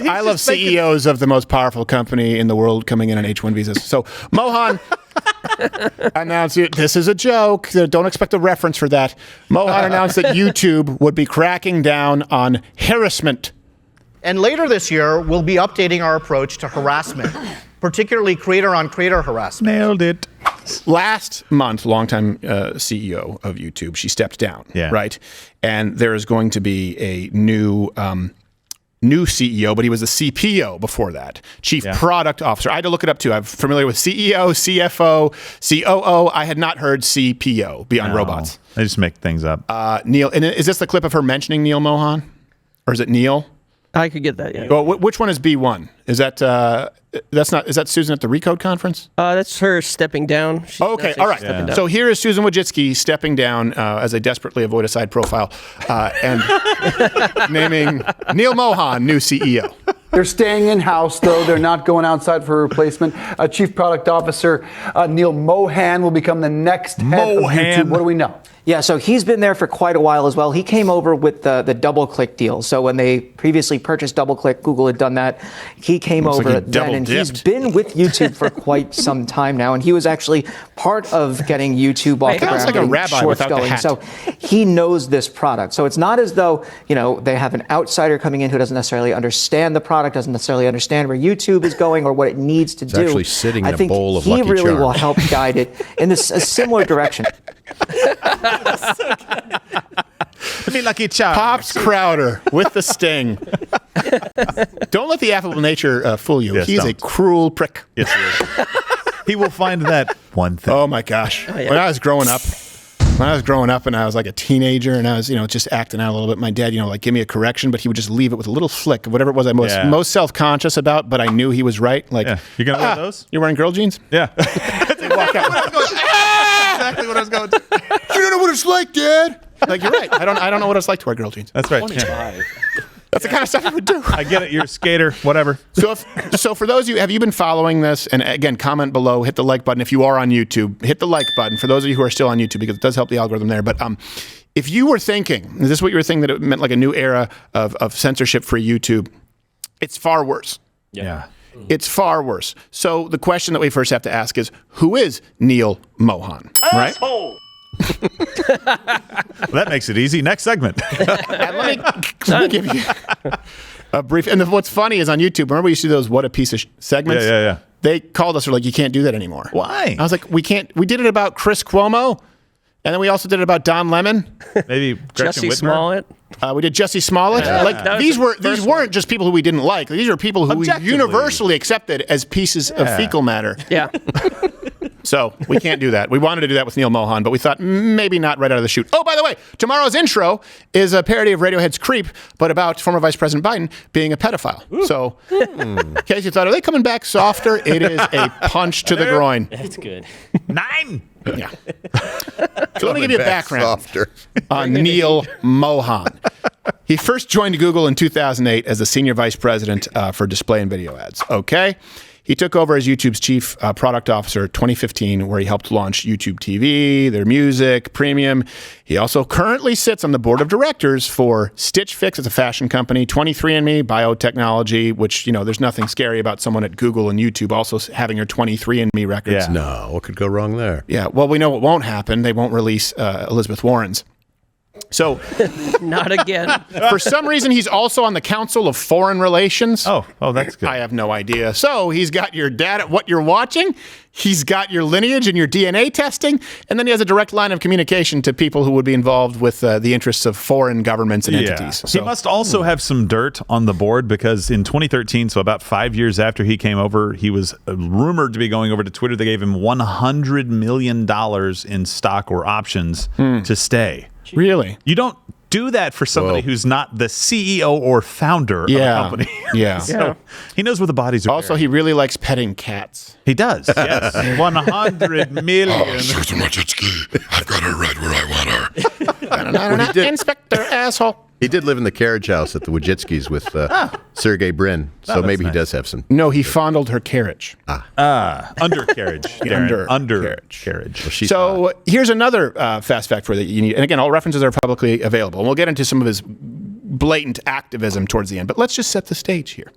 I love CEOs of the most powerful company in the world coming in on H-1 visas. So Mohan announced this is a joke. Don't expect a reference for that. Mohan announced that YouTube would be cracking down on harassment. And later this year, we'll be updating our approach to harassment, particularly creator-on-creator harassment. Nailed it. Last month, longtime CEO of YouTube, she stepped down, right? And there is going to be a new CEO, but he was a CPO before that, Chief Product Officer. I had to look it up too. I'm familiar with CEO, CFO, COO. I had not heard CPO beyond robots. I just make things up. Neil, and is this the clip of her mentioning Neil Mohan? Or is it Neil? I could get that, yeah. Well, which one is B1? Is that is that Susan at the Recode conference? That's her stepping down. Okay, all right. So here is Susan Wojcicki stepping down as I desperately avoid a side profile and naming Neil Mohan new CEO. They're staying in-house, though. They're not going outside for a replacement. Chief Product Officer Neil Mohan will become the next head of YouTube. What do we know? Yeah, so he's been there for quite a while as well. He came over with the DoubleClick deal. So when they previously purchased DoubleClick, Google had done that. He came over then, and he's been with YouTube for quite some time now. And he was actually part of getting YouTube off the ground, like a rabbi without the hat. So he knows this product. So it's not as though, they have an outsider coming in who doesn't necessarily understand the product, doesn't necessarily understand where YouTube is going or what it needs to do. Actually sitting in a bowl of Lucky Lucky Charms. He really will Charms. help guide it in a similar direction. Lucky Charms. Pops Crowder with the sting. Don't let the affable nature fool you. Yes, He's a cruel prick. Yes, he is. He will find that one thing. Oh my gosh. When I was growing up and I was like a teenager and I was, just acting out a little bit, my dad, give me a correction, but he would just leave it with a little flick of whatever it was I'm most self-conscious about, but I knew he was right. Like, you're going to wear those? You're wearing girl jeans? Yeah. Walk out. Exactly what I was going to do. You don't know what it's like, Dad. Like, you're right. I don't know what it's like to wear girl jeans. That's right. That's the kind of stuff I would do. I get it. You're a skater. Whatever. So for those of you, have you been following this? And again, comment below, hit the like button. If you are on YouTube, hit the like button. For those of you who are still on YouTube, because it does help the algorithm there. But if you were thinking, is this what you were thinking, that it meant like a new era of censorship-free YouTube? It's far worse. Yeah. It's far worse. So the question that we first have to ask is, who is Neil Mohan? Right? Well, that makes it easy. Next segment. Let me give you a brief. And what's funny is on YouTube, remember we used to do those what a piece of segments? Yeah. They called us, they're like, you can't do that anymore. Why? I was like, we can't. We did it about Chris Cuomo, and then we also did it about Don Lemon. Maybe Jesse Smollett. We did Jesse Smollett. Yeah. These weren't just people who we didn't like. These are people who we universally accepted as pieces of fecal matter. Yeah. So we can't do that. We wanted to do that with Neil Mohan, but we thought maybe not right out of the chute. Oh, by the way, tomorrow's intro is a parody of Radiohead's Creep, but about former Vice President Biden being a pedophile. Ooh. So in case you thought, are they coming back softer? It is a punch to the groin. That's good. 9. Yeah. So let me give you a background on Neil Mohan. He first joined Google in 2008 as the senior vice president for display and video ads. Okay. He took over as YouTube's chief product officer in 2015, where he helped launch YouTube TV, their music, premium. He also currently sits on the board of directors for Stitch Fix, it's a fashion company, 23andMe, biotechnology, which, there's nothing scary about someone at Google and YouTube also having your 23andMe records. Yeah. No, what could go wrong there? Yeah, well, we know what won't happen. They won't release Elizabeth Warren's. So, not again. For some reason, he's also on the Council of Foreign Relations. Oh, that's good. I have no idea. So he's got your data, what you're watching. He's got your lineage and your DNA testing, and then he has a direct line of communication to people who would be involved with the interests of foreign governments and entities. So, he must also have some dirt on the board, because in 2013, so about 5 years after he came over, he was rumored to be going over to Twitter. They gave him $100 million in stock or options to stay. Really? You don't do that for somebody who's not the CEO or founder of a company. Yeah. So he knows where the bodies are. Also, buried. he really likes petting cats. He does. Yes. 100 million. Susan Wojcicki, I've got her right where I want her. Inspector asshole. He did live in the carriage house at the Wojcicki's with Sergey Brin, so maybe he does have some. No, he fondled her carriage. Undercarriage. Undercarriage. Well, so here's another fast fact for that you need. And again, all references are publicly available. And we'll get into some of his blatant activism towards the end. But let's just set the stage here.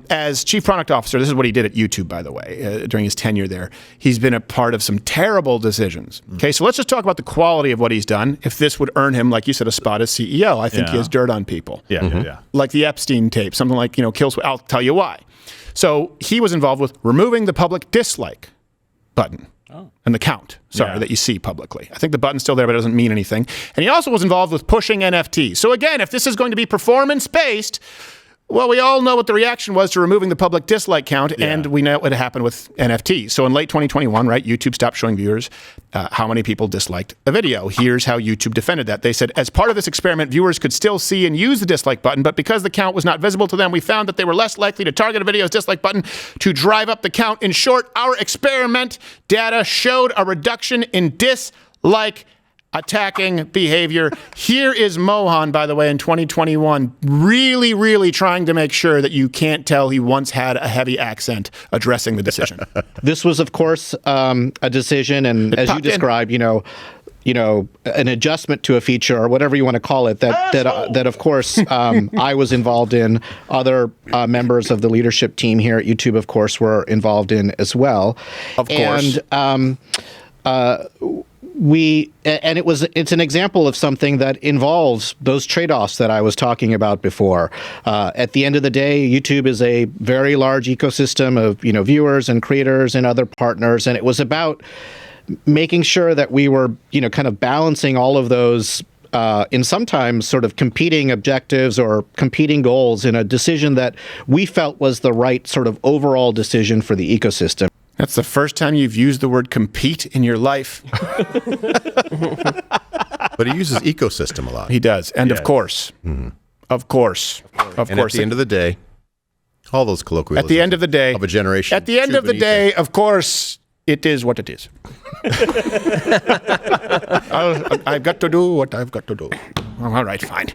As chief product officer, this is what he did at YouTube, by the way, during his tenure there. He's been a part of some terrible decisions. Okay, so let's just talk about the quality of what he's done. If this would earn him, like you said, a spot as CEO, I think he has dirt on people. Like the Epstein tape, something like, kills. I'll tell you why. So he was involved with removing the public dislike button. And the count, that you see publicly. I think the button's still there, but it doesn't mean anything. And he also was involved with pushing NFTs. So again, if this is going to be performance-based, well, we all know what the reaction was to removing the public dislike count, and we know what happened with NFTs. So in late 2021, right, YouTube stopped showing viewers how many people disliked a video. Here's how YouTube defended that. They said, as part of this experiment, viewers could still see and use the dislike button, but because the count was not visible to them, we found that they were less likely to target a video's dislike button to drive up the count. In short, our experiment data showed a reduction in dislike attacking behavior. Here is Mohan, by the way, in 2021, really, really trying to make sure that you can't tell he once had a heavy accent addressing the decision. This was, of course, a decision, and as you described, an adjustment to a feature or whatever you want to call it that of course I was involved in. Other members of the leadership team here at YouTube, of course, were involved in as well. Of course. And it's an example of something that involves those trade-offs that I was talking about before. At the end of the day, YouTube is a very large ecosystem of viewers and creators and other partners, and it was about making sure that we were kind of balancing all of those in sometimes sort of competing objectives or competing goals in a decision that we felt was the right sort of overall decision for the ecosystem. That's the first time you've used the word compete in your life. But he uses ecosystem a lot. He does. And of course. Of course. At the end of the day, all those colloquialisms. At the end of the day. Of a generation. At the end of the day, of course, it is what it is. I've got to do what I've got to do. All right, fine.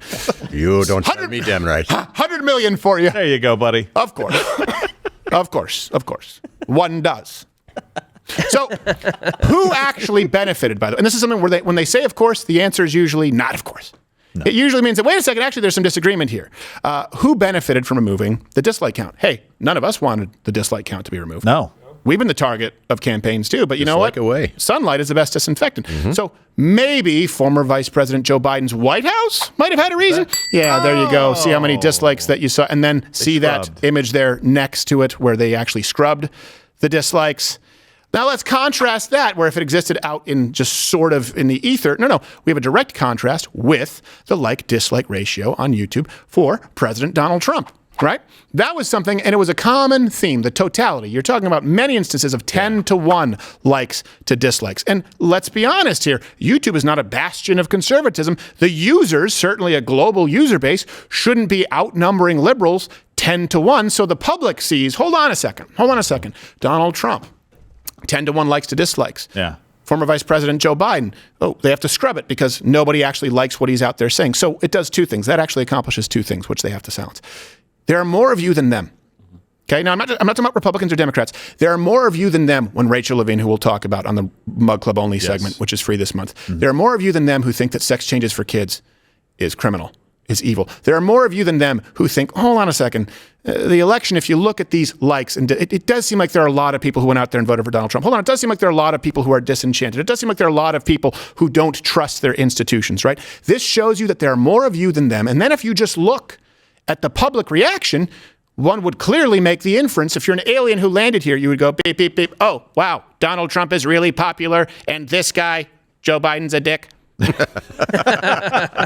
You don't tell me damn right. 100 million for you. There you go, buddy. Of course. Of course. One does. So, who actually benefited by that? And this is something where when they say, of course, the answer is usually not, of course. No. It usually means that, wait a second, actually, there's some disagreement here. Who benefited from removing the dislike count? Hey, none of us wanted the dislike count to be removed. No. We've been the target of campaigns too, but you know what? Away. Sunlight is the best disinfectant. So maybe former Vice President Joe Biden's White House might have had a reason. Yeah, there you go. See how many dislikes that you saw, and then see that image there next to it where they actually scrubbed the dislikes. Now let's contrast that, where if it existed out in just sort of in the ether, no, we have a direct contrast with the like-dislike ratio on YouTube for President Donald Trump. Right? That was something, and it was a common theme, the totality. You're talking about many instances of 10 to 1 likes to dislikes. And let's be honest here, YouTube is not a bastion of conservatism. The users, certainly a global user base, shouldn't be outnumbering liberals 10 to 1. So the public sees, hold on a second. Donald Trump, 10 to 1 likes to dislikes. Yeah. Former Vice President Joe Biden, they have to scrub it because nobody actually likes what he's out there saying. So it does two things. That actually accomplishes two things, which they have to silence. There are more of you than them. Okay, now I'm not talking about Republicans or Democrats. There are more of you than them when Rachel Levine, who we'll talk about on the Mug Club Only segment, which is free this month. There are more of you than them who think that sex changes for kids is criminal, is evil. There are more of you than them who think, hold on a second, the election, if you look at these likes, and it does seem like there are a lot of people who went out there and voted for Donald Trump. Hold on, it does seem like there are a lot of people who are disenchanted. It does seem like there are a lot of people who don't trust their institutions, right? This shows you that there are more of you than them. And then if you just look at the public reaction, one would clearly make the inference, if you're an alien who landed here, you would go, beep, beep, beep. Oh, wow, Donald Trump is really popular, and this guy, Joe Biden's a dick.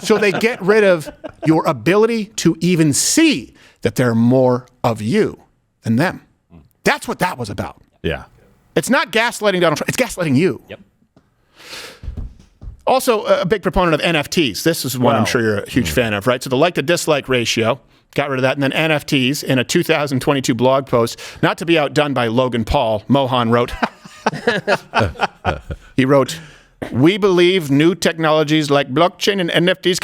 So they get rid of your ability to even see that there are more of you than them. That's what that was about. Yeah. It's not gaslighting Donald Trump, it's gaslighting you. Yep. Also, a big proponent of NFTs. This is one I'm sure you're a huge fan of, right? So the like-to-dislike ratio, got rid of that. And then NFTs in a 2022 blog post, not to be outdone by Logan Paul, Mohan wrote, he wrote, we believe new technologies like blockchain and NFTs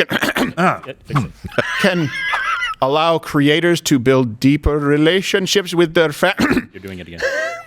can allow creators to build deeper relationships with their fans. You're doing it again.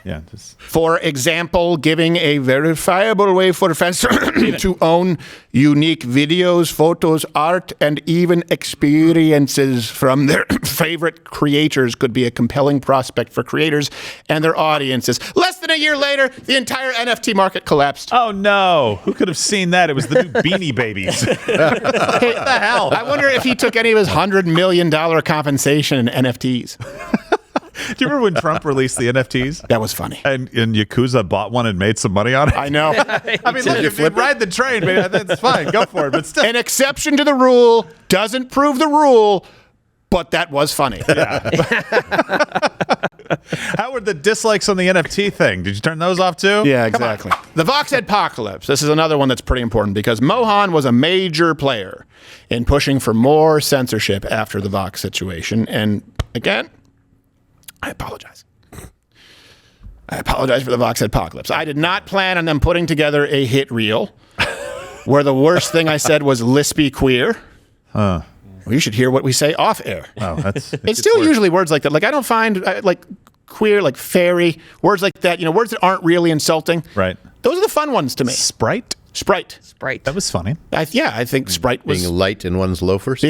Yeah. For example, giving a verifiable way for fans to own unique videos, photos, art, and even experiences from their favorite creators could be a compelling prospect for creators and their audiences. Less than a year later, the entire NFT market collapsed. Oh, no. Who could have seen that? It was the new Beanie Babies. What the hell? I wonder if he took any of his $100 million compensation in NFTs. Do you remember when Trump released the NFTs? That was funny. And Yakuza bought one and made some money on it? I know. I mean, look, if you ride the train, maybe that's fine. Go for it. But still. An exception to the rule doesn't prove the rule, but that was funny. Yeah. How were the dislikes on the NFT thing? Did you turn those off too? Yeah, exactly. The Vox Adpocalypse. This is another one that's pretty important because Mohan was a major player in pushing for more censorship after the Vox situation. And again, I apologize. I apologize for the Vox Adpocalypse. I did not plan on them putting together a hit reel where the worst thing I said was lispy queer. Well, you should hear what we say off air. Oh, it's still usually words like that. Like I don't find like queer, like fairy, words like that. Words that aren't really insulting. Right. Those are the fun ones to me. Sprite. That was funny. I think Sprite was being light in one's loafers.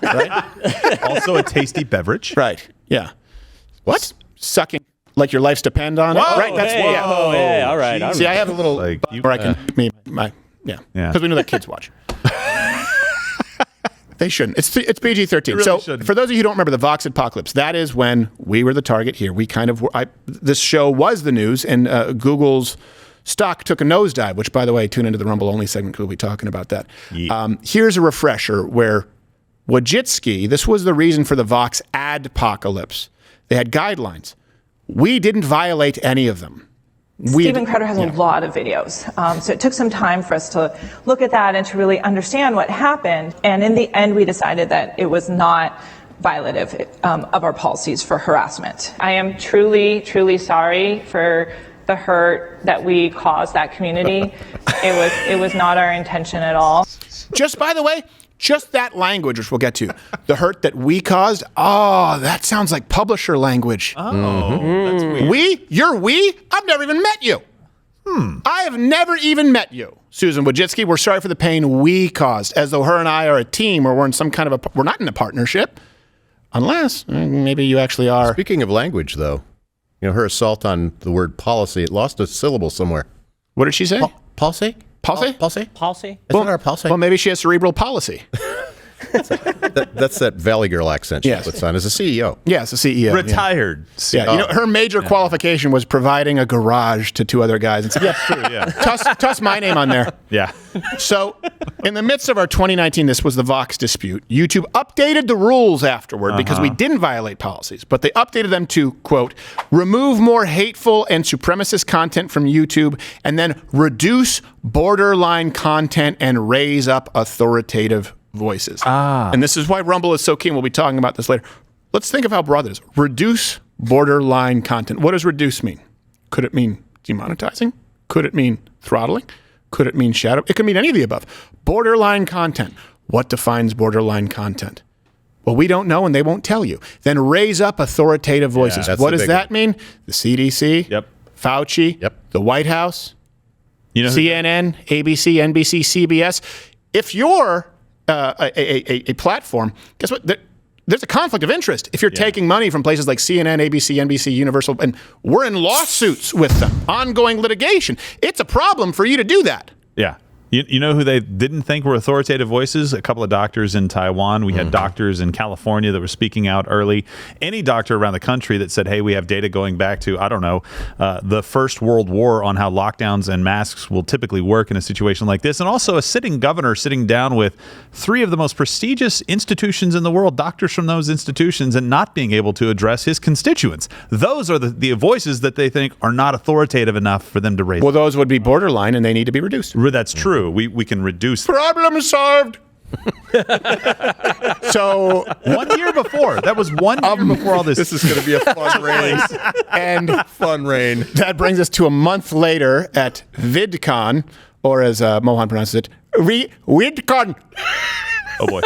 Right. Also a tasty beverage. Right. Yeah. What? Sucking like your life's depend on it. Whoa, Right. That's hey, oh, hey, all right. See, I have a little where I can Yeah. because we know that kids watch. They shouldn't. It's PG-13. Really so shouldn't. For those of you who don't remember the Vox Adpocalypse, that is when we were the target here. We kind of this show was the news, and Google's stock took a nosedive. Which, by the way, tune into the Rumble only segment because we'll be talking about that. Yeah. Here's a refresher where Wojcicki. This was the reason for the Vox Adpocalypse. They had guidelines. We didn't violate any of them. Steven Crowder has a lot of videos. So it took some time for us to look at that and to really understand what happened. And in the end, we decided that it was not violative of our policies for harassment. I am truly, truly sorry for the hurt that we caused that community. It was not our intention at all. Just by the way, just that language, which we'll get to, the hurt that we caused. Oh, that sounds like publisher language. Oh, that's weird. We? You're we? I've never even met you. I have never even met you. Susan Wojcicki, we're sorry for the pain we caused, as though her and I are a team or we're in some kind of we're not in a partnership. Unless maybe you actually are. Speaking of language, though, her assault on the word policy, it lost a syllable somewhere. What did she say? Policy? Policy? Policy? Policy? Isn't our policy? Well, maybe she has cerebral policy. That's that Valley Girl accent she puts on as a CEO. Yeah, as a CEO. Retired. Yeah, her major qualification was providing a garage to two other guys. And said, yeah, True, yeah. toss my name on there. Yeah. So, in the midst of our 2019, this was the Vox dispute, YouTube updated the rules afterward because we didn't violate policies, but they updated them to, quote, remove more hateful and supremacist content from YouTube and then reduce borderline content and raise up authoritative voices. And this is why Rumble is so keen. We'll be talking about this later. Let's think of how broad it is. Reduce borderline content. What does reduce mean? Could it mean demonetizing? Could it mean throttling? Could it mean shadow? It could mean any of the above. Borderline content. What defines borderline content? Well, we don't know and they won't tell you. Then raise up authoritative voices. What does that mean? The CDC? Yep. Fauci? Yep. The White House? CNN, that? ABC, NBC, CBS. If you're a platform, guess what? There's a conflict of interest if you're taking money from places like CNN, ABC, NBC, Universal, and we're in lawsuits with them, ongoing litigation. It's a problem for you to do that. Yeah. You know who they didn't think were authoritative voices? A couple of doctors in Taiwan. We had doctors in California that were speaking out early. Any doctor around the country that said, hey, we have data going back to, I don't know, the First World War on how lockdowns and masks will typically work in a situation like this. And also a sitting governor sitting down with three of the most prestigious institutions in the world, doctors from those institutions, and not being able to address his constituents. Those are the voices that they think are not authoritative enough for them to raise. Well, those would be borderline and they need to be reduced. That's true. We can reduce. Problem solved. So 1 year before, that was 1 year before all this. This is going to be a fun rain. And fun rain. That brings us to a month later at VidCon, or as Mohan pronounces it, VidCon. Oh boy.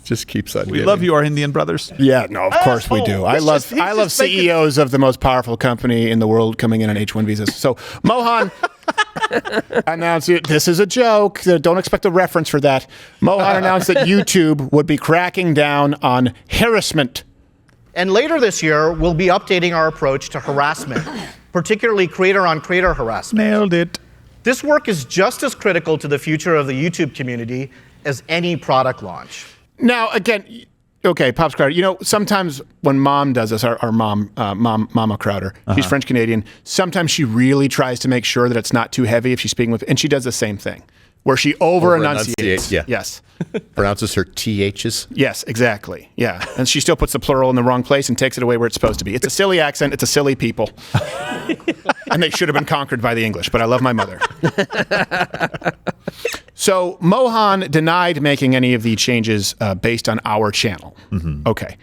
Just keeps on. We love you, our Indian brothers. Yeah, no, of course we do. I love CEOs of the most powerful company in the world coming in on H-1 visas. So Mohan announced this is a joke. Don't expect a reference for that. Mohan announced that YouTube would be cracking down on harassment. And later this year, we'll be updating our approach to harassment, particularly creator-on-creator harassment. Nailed it. This work is just as critical to the future of the YouTube community as any product launch. Now, again, okay, Pops Crowder, you know, sometimes when Mom does this, our mom, Mama Crowder, she's French-Canadian, sometimes she really tries to make sure that it's not too heavy if she's speaking with, and she does the same thing, where she over-enunciates. Yeah. Yes. Pronounces her THs. Yes, exactly. Yeah. And she still puts the plural in the wrong place and takes it away where it's supposed to be. It's a silly accent. It's a silly people. And they should have been conquered by the English, but I love my mother. So Mohan denied making any of the changes based on our channel. Okay.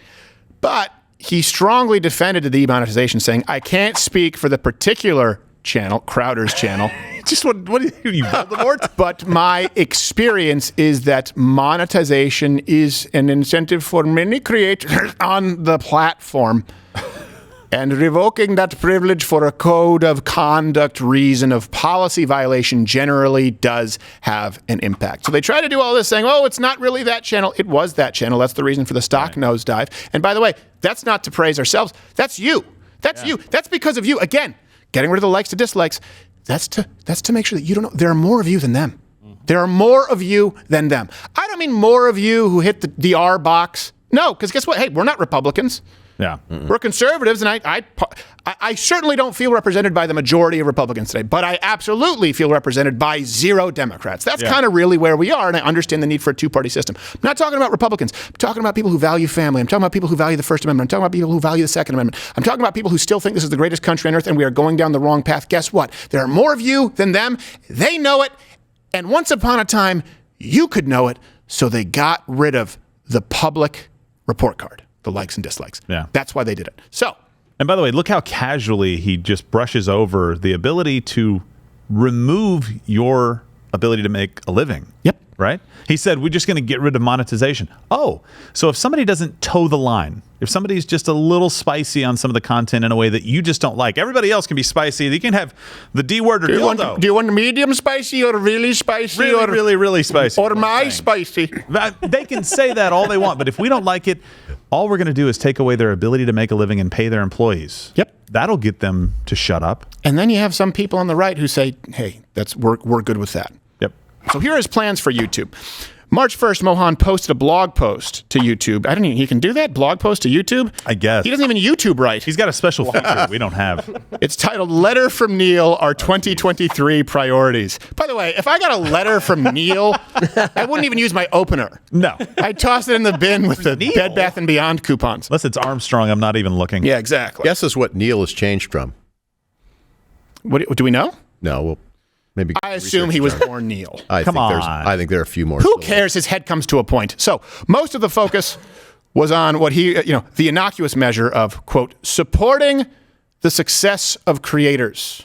But he strongly defended the demonetization, saying, I can't speak for the particular channel, Crowder's channel. Just what are you Voldemort? But my experience is that monetization is an incentive for many creators on the platform. And revoking that privilege for a code of conduct reason of policy violation generally does have an impact. So they try to do all this saying, oh, it's not really that channel. It was that channel. That's the reason for the stock nosedive. And by the way, that's not to praise ourselves. That's you. That's you. That's because of you. Again, getting rid of the likes to dislikes. That's to make sure that you don't know. There are more of you than them. There are more of you than them. I don't mean more of you who hit the R box. No, because guess what? Hey, we're not Republicans. Yeah. We're conservatives, and I certainly don't feel represented by the majority of Republicans today, but I absolutely feel represented by 0 Democrats. That's kind of really where we are, and I understand the need for a two-party system. I'm not talking about Republicans. I'm talking about people who value family. I'm talking about people who value the First Amendment. I'm talking about people who value the Second Amendment. I'm talking about people who still think this is the greatest country on earth, and we are going down the wrong path. Guess what? There are more of you than them. They know it, and once upon a time, you could know it, so they got rid of the public report card. The likes and dislikes. Yeah. That's why they did it. So, and by the way, look how casually he just brushes over the ability to remove your ability to make a living. Yep. Right? He said, we're just going to get rid of monetization. Oh, so if somebody doesn't toe the line, if somebody's just a little spicy on some of the content in a way that you just don't like, everybody else can be spicy. You can have the D word or dildo. Do you want medium spicy or really spicy? Really spicy? Or my spicy? They can say that all they want, but if we don't like it, all we're going to do is take away their ability to make a living and pay their employees. Yep. That'll get them to shut up. And then you have some people on the right who say, hey, we're good with that. Yep. So here are his plans for YouTube. March 1st, Mohan posted a blog post to YouTube. He can do that? Blog post to YouTube? I guess. He doesn't even YouTube right. He's got a special feature we don't have. It's titled Letter from Neil, Our 2023 Priorities. By the way, if I got a letter from Neil, I wouldn't even use my opener. No. I'd toss it in the bin with the Neil? Bed Bath & Beyond coupons. Unless it's Armstrong, I'm not even looking. Yeah, exactly. Guess is what Neil has changed from. What do we know? No, well, maybe. I assume he was born Neil. I think there are a few more. Who cares? His head comes to a point. So most of the focus was on what the innocuous measure of, quote, supporting the success of creators.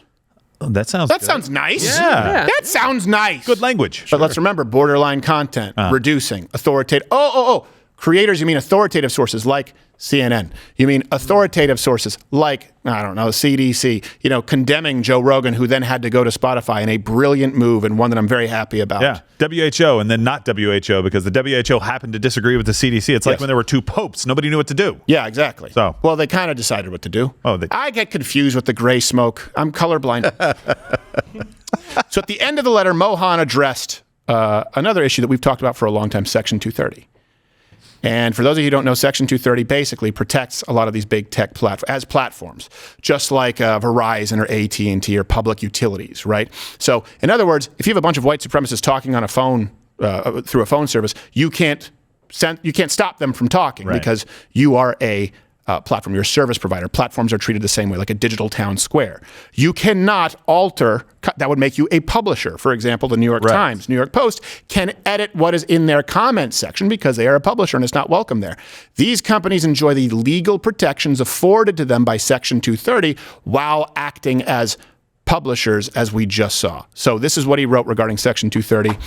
Oh, that sounds nice. Yeah. That sounds nice. Good language. But let's remember, borderline content, reducing, authoritative. Creators, you mean authoritative sources like CNN. You mean authoritative sources like, I don't know, CDC, condemning Joe Rogan, who then had to go to Spotify in a brilliant move and one that I'm very happy about. Yeah, WHO and then not WHO because the WHO happened to disagree with the CDC. It's like when there were 2 popes. Nobody knew what to do. Yeah, exactly. So, well, they kind of decided what to do. I get confused with the gray smoke. I'm colorblind. So at the end of the letter, Mohan addressed another issue that we've talked about for a long time, Section 230. And for those of you who don't know, Section 230 basically protects a lot of these big tech platforms, just like Verizon or AT&T or public utilities, right? So, in other words, if you have a bunch of white supremacists talking on a phone through a phone service, you can't stop them from talking because you are a platform, you're a service provider. Platforms are treated the same way, like a digital town square. You cannot alter, that would make you a publisher. For example, the New York Times, New York Post can edit what is in their comment section because they are a publisher and it's not welcome there. These companies enjoy the legal protections afforded to them by Section 230 while acting as publishers, as we just saw. So this is what he wrote regarding Section 230.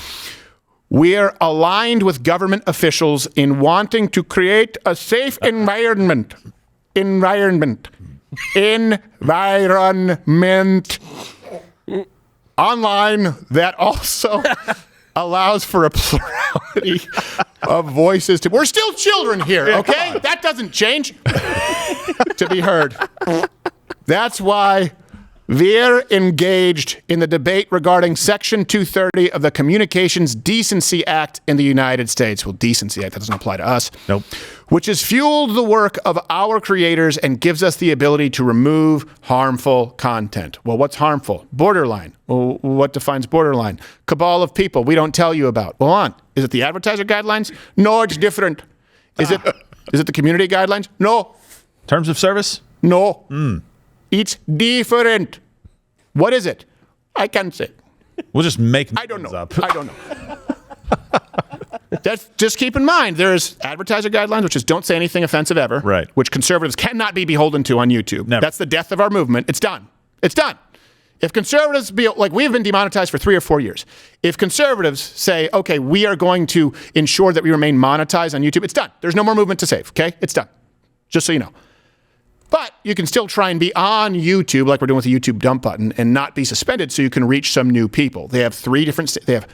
We're aligned with government officials in wanting to create a safe environment online that also allows for a plurality of voices. We're still children here, okay? That doesn't change to be heard. That's why we're engaged in the debate regarding Section 230 of the Communications Decency Act in the United States. Well, Decency Act, that doesn't apply to us. Nope. Which has fueled the work of our creators and gives us the ability to remove harmful content. Well, what's harmful? Borderline. Well, what defines borderline? Cabal of people we don't tell you about. Well, on. Is it the advertiser guidelines? No, it's different. Is it the community guidelines? No. Terms of service? No. It's different. What is it? I can't say. We'll just make I don't know. Up. I don't know. That's, just keep in mind, there's advertiser guidelines, which is don't say anything offensive ever. Right. Which conservatives cannot be beholden to on YouTube. Never. That's the death of our movement. It's done. It's done. If conservatives we've been demonetized for 3 or 4 years. If conservatives say, okay, we are going to ensure that we remain monetized on YouTube, it's done. There's no more movement to save, okay? It's done. Just so you know. But you can still try and be on YouTube, like we're doing with the YouTube dump button, and not be suspended so you can reach some new people. They have 3 different, they have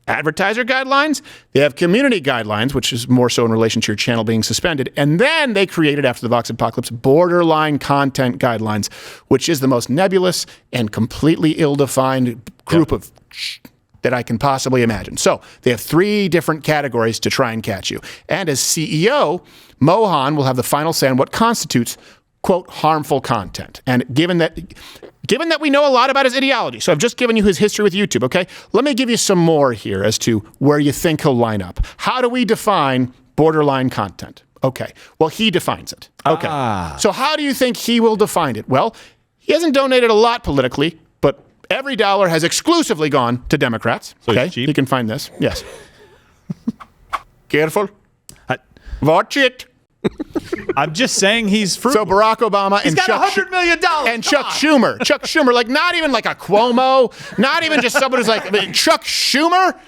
advertiser guidelines, they have community guidelines, which is more so in relation to your channel being suspended, and then they created, after the Vox Apocalypse, borderline content guidelines, which is the most nebulous and completely ill-defined group of that I can possibly imagine. So they have 3 different categories to try and catch you. And as CEO, Mohan will have the final say on what constitutes, quote, harmful content. And given that we know a lot about his ideology, so I've just given you his history with YouTube, okay? Let me give you some more here as to where you think he'll line up. How do we define borderline content? Okay, well, he defines it. Okay, So how do you think he will define it? Well, he hasn't donated a lot politically, but every dollar has exclusively gone to Democrats. So okay, he's cheap? You can find this. Yes. Careful. Watch it. I'm just saying he's frugal. So Barack Obama and got $100 million. And Chuck Schumer, like not even like a Cuomo, not even just someone who's like Chuck Schumer.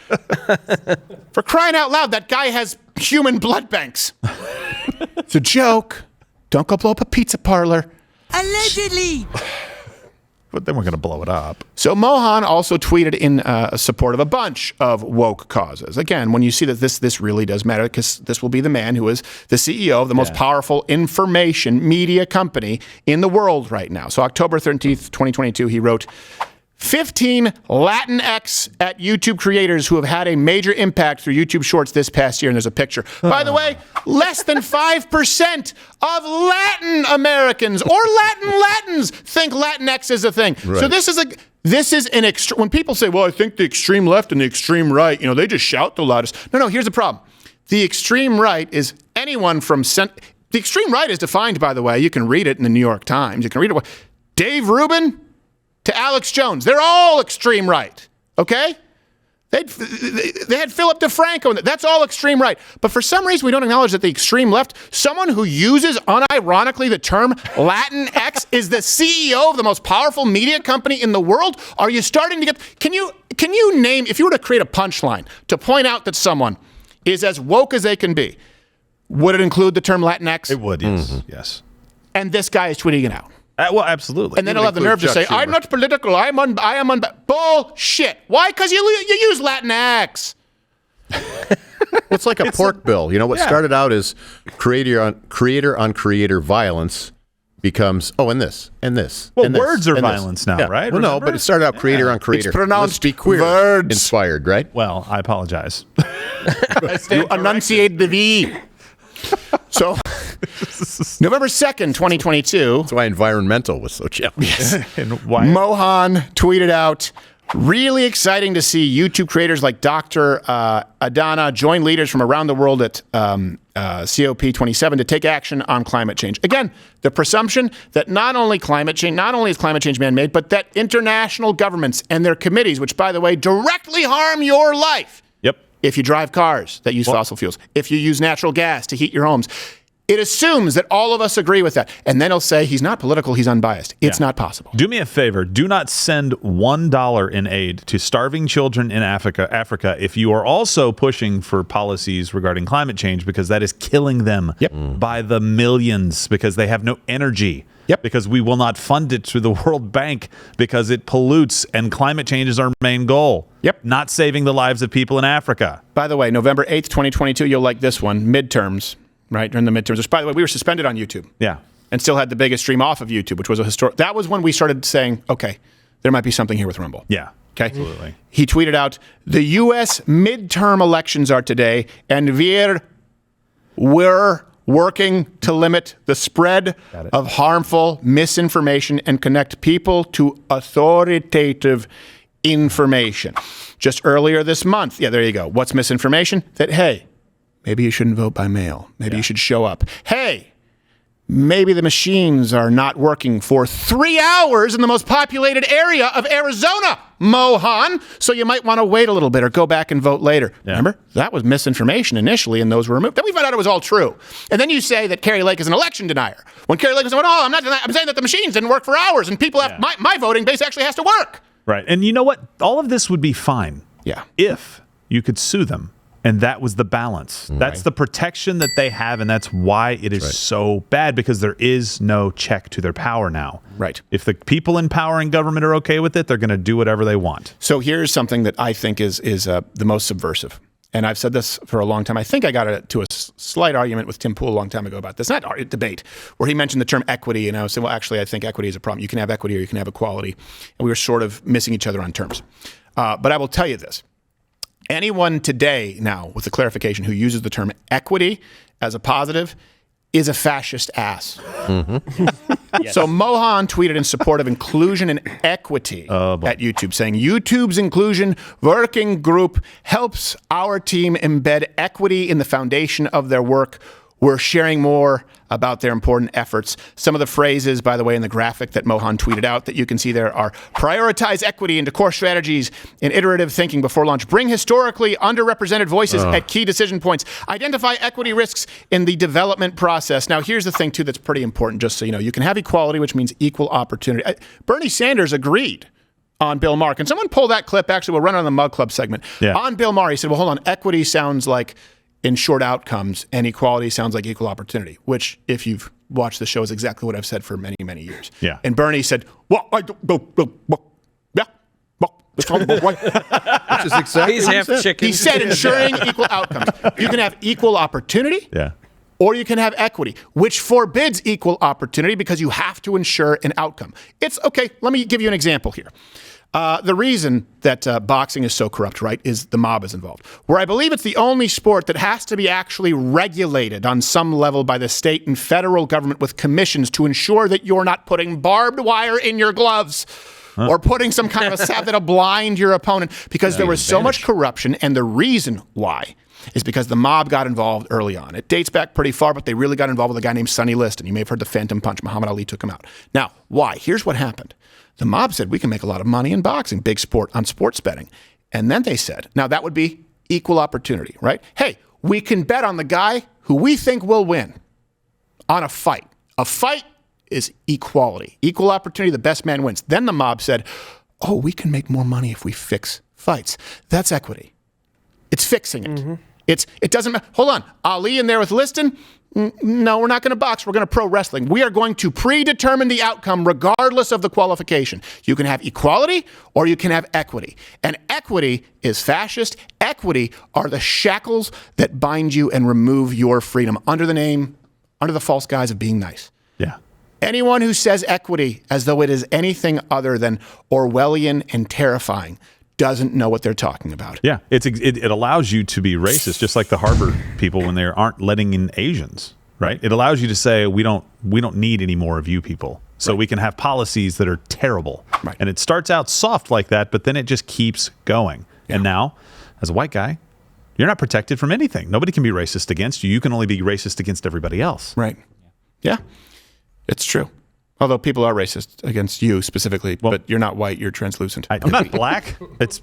For crying out loud, that guy has human blood banks. It's a joke. Don't go blow up a pizza parlor. Allegedly. But then we're going to blow it up. So Mohan also tweeted in support of a bunch of woke causes. Again, when you see that this really does matter, because this will be the man who is the CEO of the most powerful information media company in the world right now. So October 13th, 2022, he wrote, 15 Latinx at YouTube creators who have had a major impact through YouTube Shorts this past year. And there's a picture. By the way, less than 5% of Latin Americans or Latins think Latinx is a thing. Right. So this is an extreme. When people say, well, I think the extreme left and the extreme right, they just shout the loudest. No, here's the problem. The extreme right is anyone from the extreme right is defined, by the way, you can read it in the New York Times. You can read it. Dave Rubin to Alex Jones. They're all extreme right, okay? They had Philip DeFranco. That's all extreme right. But for some reason, we don't acknowledge that the extreme left, someone who uses unironically the term Latinx is the CEO of the most powerful media company in the world. Are you starting to get... Can you name... If you were to create a punchline to point out that someone is as woke as they can be, would it include the term Latinx? It would, yes. Mm-hmm. Yes. And this guy is tweeting it out. Well, absolutely. And then he'll have the nerve to say, I'm not political. I am on bullshit. Why? Because you use Latinx. It's like a pork bill. What started out as creator on creator violence becomes, and this. Well, words are violence now, right? Well, no, but it started out creator on creator. It's pronounced Let's be queer words. Inspired, right? Well, I apologize. You enunciate the V. So, November 2nd, 2022. That's why environmental was so challenging. And why? Mohan tweeted out, really exciting to see YouTube creators like Dr. Adana join leaders from around the world at COP27 to take action on climate change. Again, the presumption that not only is climate change man-made, but that international governments and their committees, which, by the way, directly harm your life. Yep. If you drive cars that use fossil fuels, if you use natural gas to heat your homes, It assumes that all of us agree with that. And then he'll say he's not political, he's unbiased. It's not possible. Do me a favor. Do not send $1 in aid to starving children in Africa if you are also pushing for policies regarding climate change, because that is killing them by the millions, because they have no energy. Because we will not fund it through the World Bank because it pollutes, and climate change is our main goal. Not saving the lives of people in Africa. By the way, November 8th, 2022, you'll like this one. Midterms. Right, during the midterms, which, by the way, we were suspended on YouTube. And still had the biggest stream off of YouTube, which was a historic. That was when we started saying, okay, there might be something here with Rumble. Okay. Absolutely. He tweeted out, the U.S. midterm elections are today, and we're working to limit the spread of harmful misinformation and connect people to authoritative information. Just earlier this month, there you go. What's misinformation? That, hey, maybe you shouldn't vote by mail. Maybe you should show up. Hey, maybe the machines are not working for 3 hours in the most populated area of Arizona, Mohan. So you might want to wait a little bit or go back and vote later. Remember? That was misinformation initially, and those were removed. Then we found out it was all true. And then you say that Kari Lake is an election denier. When Kari Lake is saying, I'm not denying, I'm saying that the machines didn't work for hours, and people have, my voting base actually has to work. Right. And you know what? All of this would be fine. If you could sue them. And that was the balance. That's the protection that they have, and that's why it is so bad, because there is no check to their power now. If the people in power and government are okay with it, they're going to do whatever they want. So here's something that I think is the most subversive. And I've said this for a long time. I think I got to a slight argument with Tim Pool a long time ago about this. Not a debate, where he mentioned the term equity, and I was saying, well, actually, I think equity is a problem. You can have equity or you can have equality. And we were sort of missing each other on terms. But I will tell you this. Anyone today now with the clarification who uses the term equity as a positive is a fascist ass. So Mohan tweeted in support of inclusion and equity at YouTube, saying YouTube's inclusion working group helps our team embed equity in the foundation of their work. We're sharing more about their important efforts. Some of the phrases, by the way, in the graphic that Mohan tweeted out that you can see there are: prioritize equity into core strategies in iterative thinking before launch, bring historically underrepresented voices at key decision points, identify equity risks in the development process. Now, here's the thing, too, that's pretty important, just so you know. You can have equality, which means equal opportunity. Bernie Sanders agreed on Bill Maher. Can someone pull that clip? Actually, we'll run it on the Mug Club segment. On Bill Maher, he said, well, hold on, equity sounds like in short outcomes, and equality sounds like equal opportunity, which, if you've watched the show, is exactly what I've said for many, many years. And Bernie said, well, which is exactly He's half chicken. He said ensuring equal outcomes. You can have equal opportunity, or you can have equity, which forbids equal opportunity because you have to ensure an outcome. It's okay. Let me give you an example here. The reason that boxing is so corrupt, right, is the mob is involved. Where I believe it's the only sport that has to be actually regulated on some level by the state and federal government with commissions to ensure that you're not putting barbed wire in your gloves or putting some kind of a salve that'll blind your opponent, because there was so much corruption. And the reason why is because the mob got involved early on. It dates back pretty far, but they really got involved with a guy named Sonny Liston. You may have heard the Phantom Punch. Muhammad Ali took him out. Now, why? Here's what happened. The mob said, we can make a lot of money in boxing, big sport, on sports betting. And then they said, now that would be equal opportunity, right? Hey, we can bet on the guy who we think will win on a fight. A fight is equality. Equal opportunity, the best man wins. Then the mob said, oh, we can make more money if we fix fights. That's equity. It's fixing it. It doesn't matter. Hold on. Ali in there with Liston? No, we're not going to box. We're going to pro wrestling. We are going to predetermine the outcome regardless of the qualification. You can have equality or you can have equity. And equity is fascist. Equity are the shackles that bind you and remove your freedom under the false guise of being nice. Anyone who says equity as though it is anything other than Orwellian and terrifying doesn't know what they're talking about. It allows you to be racist, just like the Harvard people when they aren't letting in Asians, right? It allows you to say, we don't need any more of you people. So we can have policies that are terrible. And it starts out soft like that, but then it just keeps going. And now, as a white guy, you're not protected from anything. Nobody can be racist against you. You can only be racist against everybody else. Yeah, it's true. Although people are racist against you specifically, but you're not white, you're translucent. I'm not black. That's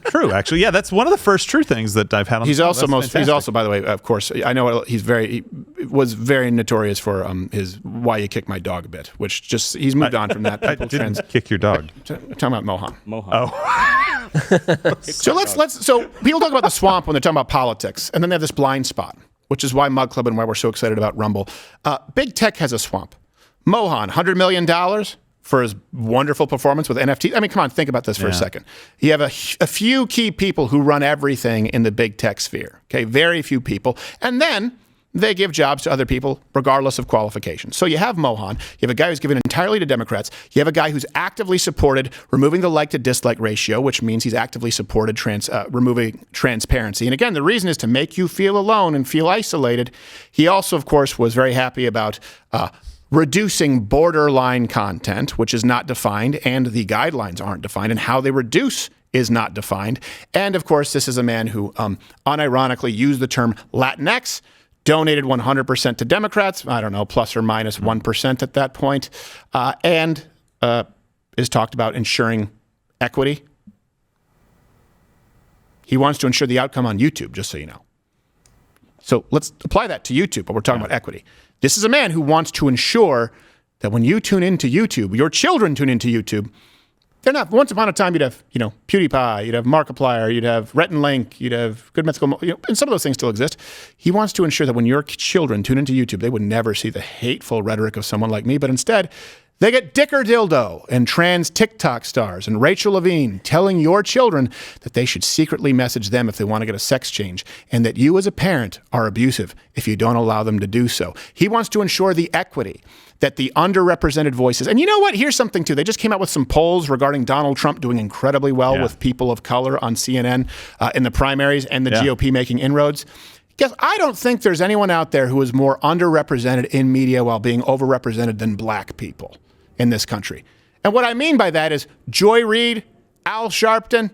true, actually. Yeah, that's one of the first true things that I've had on. He's also by the way, of course, I know he was very notorious for his "why you kick my dog" bit, which just he's moved on from that. I didn't kick your dog. Talking about Mohan. Oh. So people talk about the swamp when they're talking about politics, and then they have this blind spot, which is why Mug Club and why we're so excited about Rumble. Big Tech has a swamp. Mohan, $100 million for his wonderful performance with NFT. I mean, come on, think about this for a second. You have a few key people who run everything in the big tech sphere. Okay, very few people. And then they give jobs to other people regardless of qualifications. So you have Mohan. You have a guy who's given entirely to Democrats. You have a guy who's actively supported removing the like to dislike ratio, which means he's actively supported removing transparency. And again, the reason is to make you feel alone and feel isolated. He also, of course, was very happy about reducing borderline content, which is not defined, and the guidelines aren't defined, and how they reduce is not defined. And of course, this is a man who unironically used the term Latinx, donated 100% to Democrats, I don't know, plus or minus 1% at that point, and is talked about ensuring equity. He wants to ensure the outcome on YouTube, just so you know. So let's apply that to YouTube, but we're talking about equity. This is a man who wants to ensure that when you tune into YouTube, your children tune into YouTube, they're not, once upon a time you'd have, PewDiePie, you'd have Markiplier, you'd have Rhett and Link, you'd have Good Mythical, and some of those things still exist. He wants to ensure that when your children tune into YouTube, they would never see the hateful rhetoric of someone like me, but instead, they get Dicker Dildo and trans TikTok stars and Rachel Levine telling your children that they should secretly message them if they want to get a sex change, and that you as a parent are abusive if you don't allow them to do so. He wants to ensure the equity, that the underrepresented voices, and you know what? Here's something too. They just came out with some polls regarding Donald Trump doing incredibly well with people of color on CNN in the primaries and the GOP making inroads. Guess I don't think there's anyone out there who is more underrepresented in media while being overrepresented than black people in this country. And what I mean by that is Joy Reid, Al Sharpton,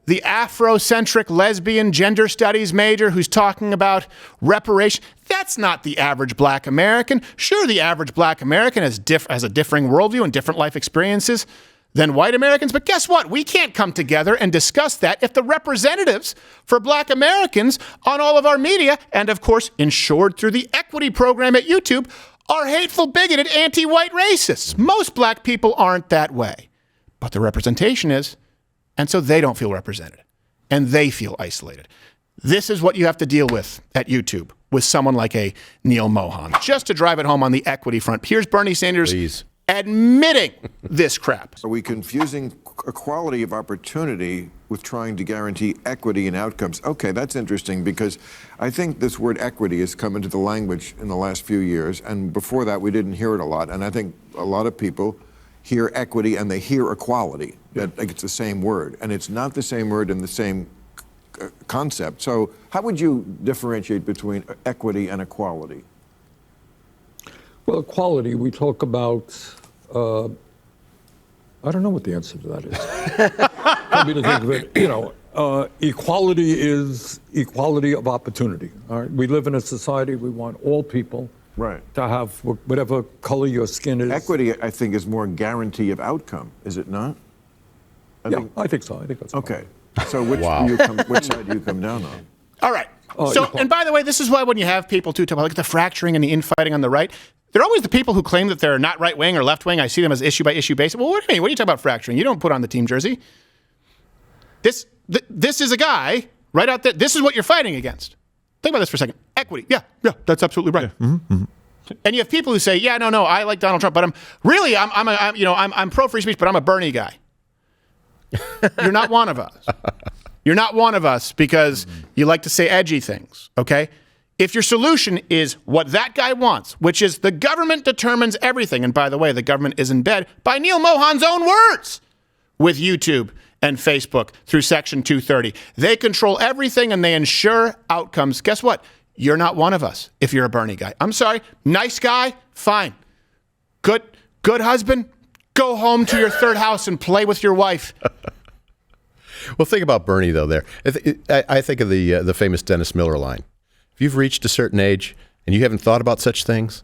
the Afrocentric lesbian gender studies major who's talking about reparation. That's not the average black American. Sure, the average black American has a differing worldview and different life experiences than white Americans, but guess what? We can't come together and discuss that if the representatives for black Americans on all of our media, and of course insured through the equity program at YouTube, are hateful, bigoted, anti-white racists. Most black people aren't that way, but the representation is, and so they don't feel represented, and they feel isolated. This is what you have to deal with at YouTube with someone like a Neil Mohan. Just to drive it home on the equity front, here's Bernie Sanders admitting this crap. Are we confusing equality of opportunity with trying to guarantee equity in outcomes? Okay, that's interesting, because I think this word equity has come into the language in the last few years, and before that we didn't hear it a lot. And I think a lot of people hear equity and they hear equality, that like it's the same word, and it's not the same word and the same concept. So how would you differentiate between equity and equality? Well, equality, we talk about, I don't know what the answer to that is. Probably to think of it, equality is equality of opportunity. All right? We live in a society, we want all people to have whatever color your skin is. Equity, I think, is more guarantee of outcome, is it not? I think so. I think that's okay. So which side do you come down on? All right. And by the way, this is why when you have people too talk about like the fracturing and the infighting on the right, they're always the people who claim that they're not right wing or left wing. I see them as issue by issue basis. Well, what do you mean? What are you talking about fracturing? You don't put on the team jersey. This is a guy right out there. This is what you're fighting against. Think about this for a second. Equity. Yeah, that's absolutely right. Yeah. Mm-hmm. And you have people who say, "Yeah, no, I like Donald Trump, but I'm pro free speech, but I'm a Bernie guy." You're not one of us. You're not one of us because you like to say edgy things. Okay. If your solution is what that guy wants, which is the government determines everything, and by the way, the government is in bed, by Neil Mohan's own words, with YouTube and Facebook through Section 230. They control everything and they ensure outcomes. Guess what? You're not one of us if you're a Bernie guy. I'm sorry. Nice guy? Fine. Good husband? Go home to your third house and play with your wife. Well, think about Bernie, though, there. I think of the famous Dennis Miller line. If you've reached a certain age and you haven't thought about such things,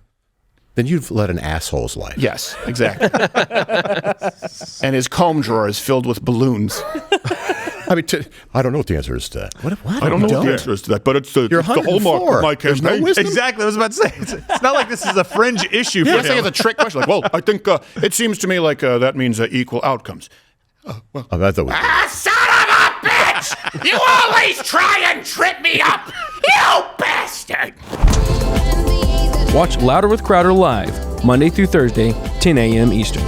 Then you've led an asshole's life. Yes, exactly. And his comb drawer is filled with balloons. I mean, I don't know what the answer is to that. What? I don't know what the answer is to that, but it's the hallmark of my campaign. There's no wisdom? Exactly. I was about to say. It's not like this is a fringe issue for Yeah, him. I think it's a trick question. Like, well, I think it seems to me like that means equal outcomes. Oh, that was Son of a bitch! You always try and trip me up! You bastard! Watch Louder with Crowder live, Monday through Thursday, 10 a.m. Eastern.